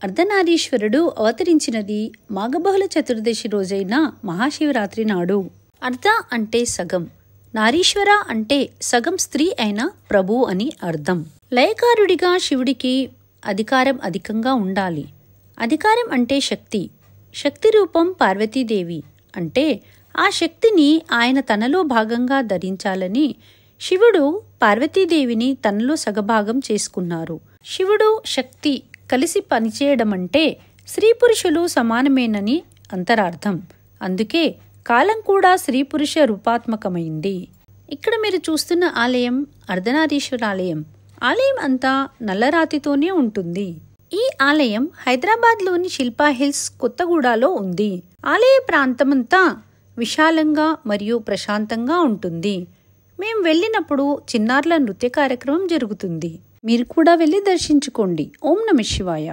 అర్ధనారీశ్వరుడు అవతరించినది మాఘబహుళ చతుర్దశి రోజైన మహాశివరాత్రి నాడు. అర్ధ అంటే సగం, నారీశ్వర అంటే సగం స్త్రీ అయిన ప్రభు అని అర్థం. లయకారుడిగా శివుడికి అధికారం అధికంగా ఉండాలి. అధికారం అంటే శక్తి, శక్తి రూపం పార్వతీదేవి. అంటే ఆ శక్తిని ఆయన తనలో భాగంగా ధరించాలని శివుడు పార్వతీదేవిని తనలో సగభాగం చేసుకున్నారు. శివుడు శక్తి కలిసి పనిచేయడమంటే స్త్రీ పురుషులు సమానమేనని అంతరార్థం. అందుకే కాలం కూడా స్త్రీ పురుష రూపాత్మకమైంది. ఇక్కడ మీరు చూస్తున్న ఆలయం అర్ధనారీశ్వర ఆలయం. ఆలయం అంతా నల్లరాతితోనే ఉంటుంది. ఈ ఆలయం హైదరాబాద్లోని శిల్పా హిల్స్ కొత్తగూడలో ఉంది. ఆలయ ప్రాంతమంతా విశాలంగా మరియు ప్రశాంతంగా ఉంటుంది. మేం వెళ్ళినప్పుడు చిన్నారుల నృత్య కార్యక్రమం జరుగుతుంది. మీరు కూడా వెళ్ళి దర్శించుకోండి. ఓం నమః శివాయ.